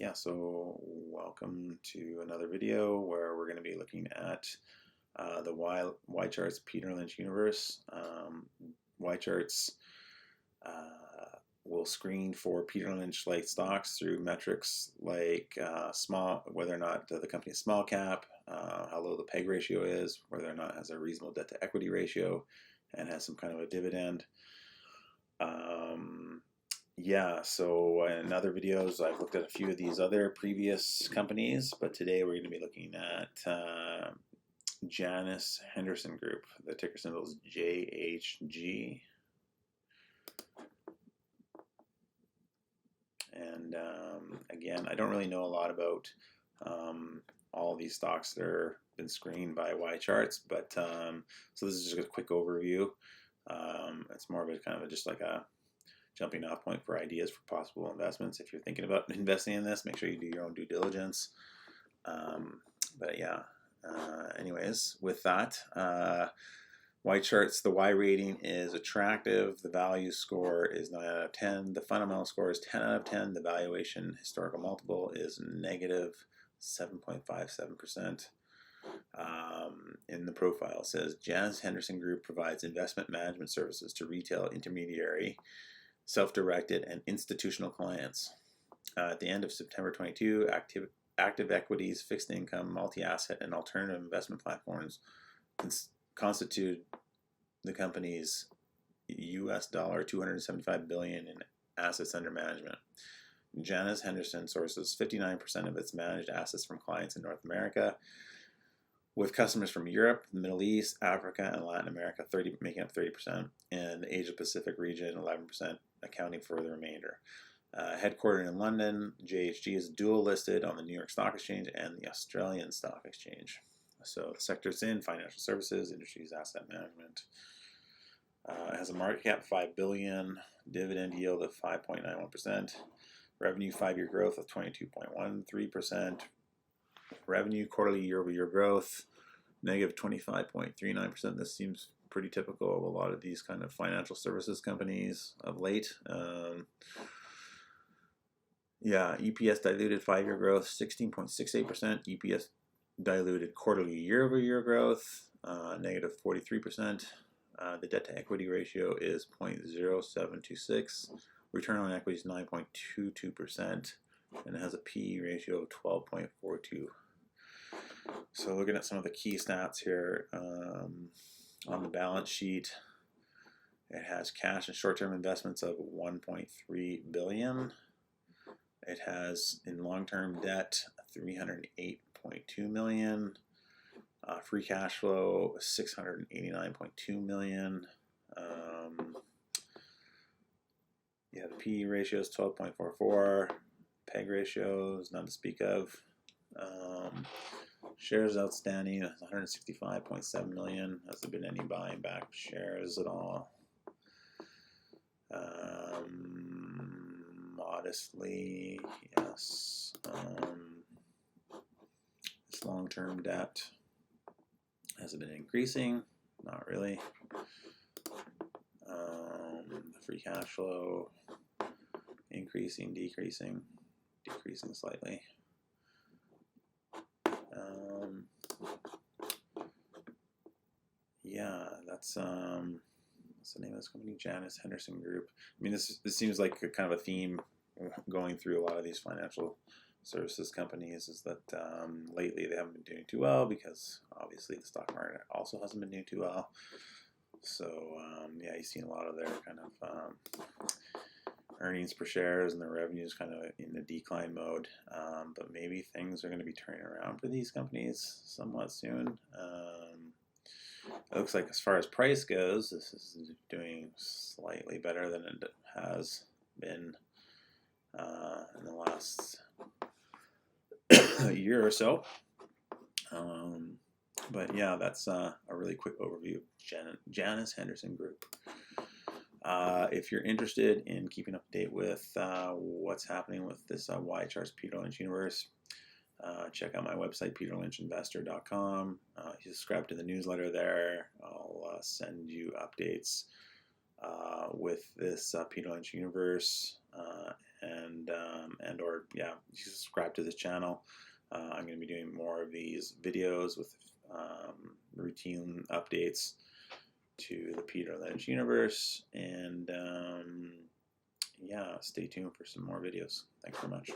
Yeah, so welcome to another video where we're going to be looking at the YCharts Peter Lynch universe. YCharts will screen for Peter Lynch like stocks through metrics like whether or not the company is small cap, how low the PEG ratio is, whether or not it has a reasonable debt to equity ratio, and has some kind of a dividend. Yeah, so in other videos, I've looked at a few of these other previous companies, but today we're going to be looking at Janus Henderson Group. The ticker symbol is JHG. And again, I don't really know a lot about all of these stocks that are been screened by YCharts, but so this is just a quick overview. It's more of a kind of just like a jumping off point for ideas for possible investments. If you're thinking about investing in this, make sure you do your own due diligence. But yeah, anyways, with that, YCharts, the Y rating is attractive. The value score is 9 out of 10. The fundamental score is 10 out of 10. The valuation historical multiple is negative 7.57%. In the profile, it says Janus Henderson Group provides investment management services to retail intermediary, self-directed, and institutional clients. At the end of September 22, active equities, fixed income, multi-asset, and alternative investment platforms constitute the company's US $275 billion in assets under management. Janus Henderson sources 59% of its managed assets from clients in North America, with customers from Europe, the Middle East, Africa, and Latin America making up 30%, and the Asia Pacific region 11%, accounting for the remainder. Headquartered in London, JHG is dual listed on the New York Stock Exchange and the Australian Stock Exchange. So the sector's in financial services, industries, asset management. It has a market cap of $5 billion, dividend yield of 5.91%, revenue 5-year growth of 22.13%, revenue quarterly year-over-year growth negative 25.39%. This seems pretty typical of a lot of these kind of financial services companies of late. Yeah, EPS diluted 5-year growth 16.68%. EPS diluted quarterly year-over-year growth negative 43%. The debt to equity ratio is 0.0726. Return on equity is 9.22%, and it has a PE ratio of 12.42. So looking at some of the key stats here, on the balance sheet, it has cash and short-term investments of $1.3 billion. It has in long-term debt $308.2 million. Free cash flow $689.2 million. Yeah, the PE ratio is 12.44. PEG ratio is none to speak of. Shares outstanding 165.7 million. Has there been any buying back shares at all? Modestly, yes. This long-term debt has it been increasing? Not really. The free cash flow increasing, decreasing slightly. Yeah, that's what's the name of this company? Janus Henderson Group. I mean, this seems like a kind of a theme going through a lot of these financial services companies, is that lately they haven't been doing too well because obviously the stock market also hasn't been doing too well. So yeah, you've seen a lot of their kind of earnings per shares and their revenues kind of in the decline mode. But maybe things are going to be turning around for these companies somewhat soon. It looks like as far as price goes, this is doing slightly better than it has been in the last year or so. But yeah, that's a really quick overview of Janus Henderson Group. If you're interested in keeping up to date with what's happening with this YCharts Peter Lynch universe, check out my website, peterlynchinvestor.com. If you subscribe to the newsletter there, I'll send you updates with this Peter Lynch universe. and or yeah, you subscribe to this channel. I'm going to be doing more of these videos with routine updates to the Peter Lynch universe, and yeah, stay tuned for some more videos. Thanks very much.